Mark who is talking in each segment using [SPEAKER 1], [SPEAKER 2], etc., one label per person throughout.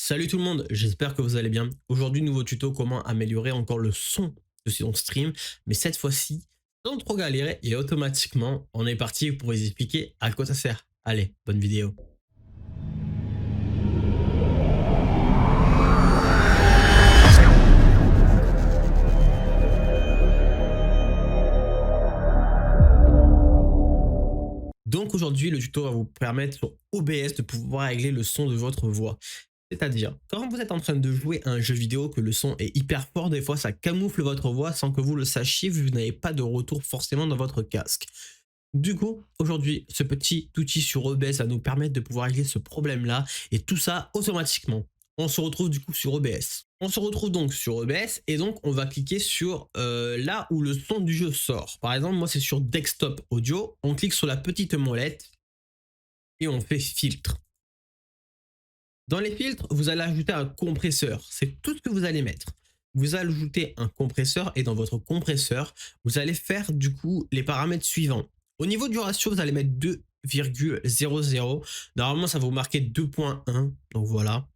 [SPEAKER 1] Salut tout le monde, j'espère que vous allez bien. Aujourd'hui, nouveau tuto comment améliorer encore le son de son stream, mais cette fois-ci, sans trop galérer et automatiquement, on est parti pour vous expliquer à quoi ça sert. Allez, bonne vidéo. Donc aujourd'hui, le tuto va vous permettre sur OBS de pouvoir régler le son de votre voix. C'est-à-dire, quand vous êtes en train de jouer à un jeu vidéo, que le son est hyper fort, des fois ça camoufle votre voix sans que vous le sachiez, vu que vous n'avez pas de retour forcément dans votre casque. Du coup, aujourd'hui, ce petit outil sur OBS va nous permettre de pouvoir régler ce problème-là, et tout ça automatiquement. On se retrouve du coup sur OBS. On se retrouve donc sur OBS, et donc on va cliquer sur là où le son du jeu sort. Par exemple, moi c'est sur Desktop Audio, on clique sur la petite molette, et on fait filtre. Dans les filtres, vous allez ajouter un compresseur. C'est tout ce que vous allez mettre. Vous ajoutez un compresseur et dans votre compresseur, vous allez faire du coup les paramètres suivants. Au niveau du ratio, vous allez mettre 2,00. Normalement, ça va vous marquer 2.1. Donc voilà.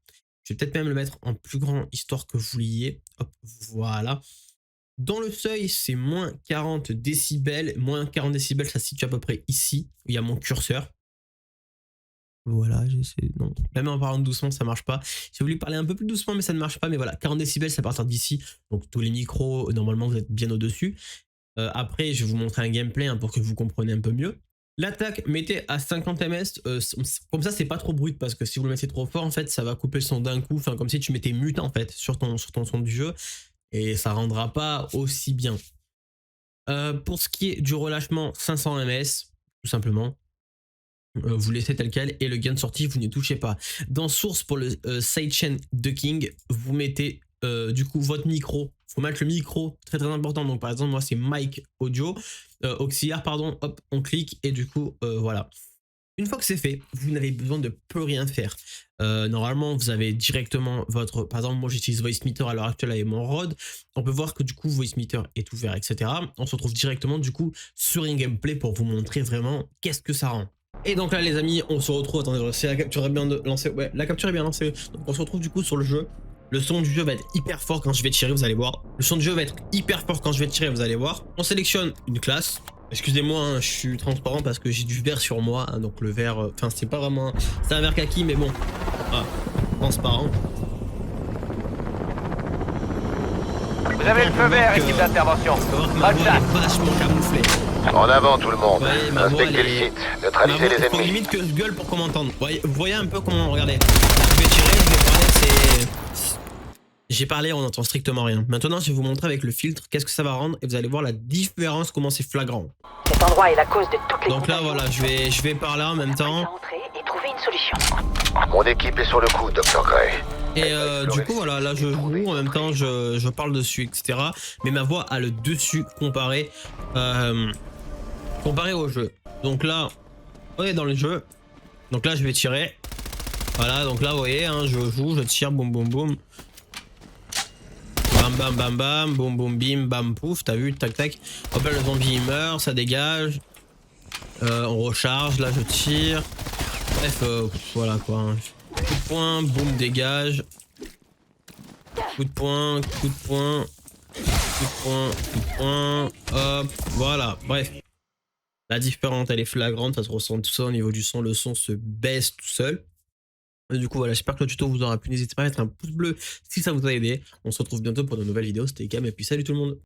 [SPEAKER 1] Je vais peut-être même le mettre en plus grand histoire que vous l'ayez. Hop, voilà. Dans le seuil, c'est moins 40 décibels. Moins 40 décibels, ça se situe à peu près ici, où il y a mon curseur. Voilà, j'essaie. Non, même en parlant doucement, ça marche pas. J'ai voulu parler un peu plus doucement, mais ça ne marche pas. Mais voilà, 40 décibels, c'est à partir d'ici. Donc tous les micros, normalement, vous êtes bien au-dessus. Après, je vais vous montrer un gameplay pour que vous compreniez un peu mieux. L'attaque, mettez à 50 ms. Comme ça, c'est pas trop brut parce que si vous le mettez trop fort, en fait, ça va couper le son d'un coup. Enfin, comme si tu mettais mute en fait sur ton son du jeu et ça rendra pas aussi bien. Pour ce qui est du relâchement, 500 ms, tout simplement. Vous laissez tel quel et le gain de sortie vous n'y touchez pas. Dans source pour le sidechain ducking, vous mettez du coup votre micro. Il faut mettre le micro, très très important. Donc par exemple moi c'est mic audio auxiliaire, pardon. Hop, on clique et du coup voilà. Une fois que c'est fait, vous n'avez besoin de plus rien faire. Normalement, vous avez directement votre... Par exemple, moi j'utilise VoiceMeeter à l'heure actuelle avec mon Rode. On peut voir que du coup VoiceMeeter est ouvert, etc. On se retrouve directement du coup sur un gameplay pour vous montrer vraiment qu'est-ce que ça rend. Et donc là les amis, on se retrouve, attendez, si la capture est bien lancée, ouais, la capture est bien lancée. Donc on se retrouve du coup sur le jeu. Le son du jeu va être hyper fort quand je vais tirer, vous allez voir. Le son du jeu va être hyper fort quand je vais tirer, vous allez voir. On sélectionne une classe. Excusez-moi, hein, je suis transparent parce que j'ai du vert sur moi, hein, donc le vert, enfin c'est pas vraiment, c'est un vert kaki mais bon, ah, transparent.
[SPEAKER 2] Vous avez le feu vert, équipe d'intervention.
[SPEAKER 1] Bonne chasse. Vachement camouflé.
[SPEAKER 3] En avant tout le monde,
[SPEAKER 1] Ouais, ma voix,
[SPEAKER 3] inspectez le site, neutralisez les
[SPEAKER 1] faut
[SPEAKER 3] ennemis.
[SPEAKER 1] limite que je gueule pour qu'on m'entende. Vous voyez un peu comment, regardez. Je vais tirer, je vais parler, c'est... J'ai parlé, on n'entend strictement rien. Maintenant, je vais vous montrer avec le filtre qu'est-ce que ça va rendre et vous allez voir la différence, comment c'est flagrant.
[SPEAKER 4] Cet endroit est la cause de toutes les
[SPEAKER 1] Donc là,
[SPEAKER 4] contagions.
[SPEAKER 1] voilà, je vais parler en même temps.
[SPEAKER 4] Entrer et trouver une solution.
[SPEAKER 3] Mon équipe est sur le coup, Dr. Gray.
[SPEAKER 1] Et du coup, voilà, là, je joue, en même temps, je parle dessus, etc. Mais ma voix a le dessus comparé au jeu. Donc là, on est dans le jeu. Donc là, je vais tirer. Voilà, donc là, vous voyez, hein, je joue, je tire, boum, boum, boum. Bam bam bam bam, boum boum bim bam pouf, t'as vu, tac tac. Hop là le zombie il meurt, ça dégage. On recharge, là je tire. Bref, voilà quoi. Hein. Coup de poing, boum, dégage. Coup de poing, coup de poing. Coup de poing, coup de poing. Hop, voilà, bref. La différence elle est flagrante, ça se ressent tout ça au niveau du son, le son se baisse tout seul. Du coup voilà, j'espère que le tuto vous aura plu, n'hésitez pas à mettre un pouce bleu si ça vous a aidé. On se retrouve bientôt pour de nouvelles vidéos, c'était Cam et puis salut tout le monde.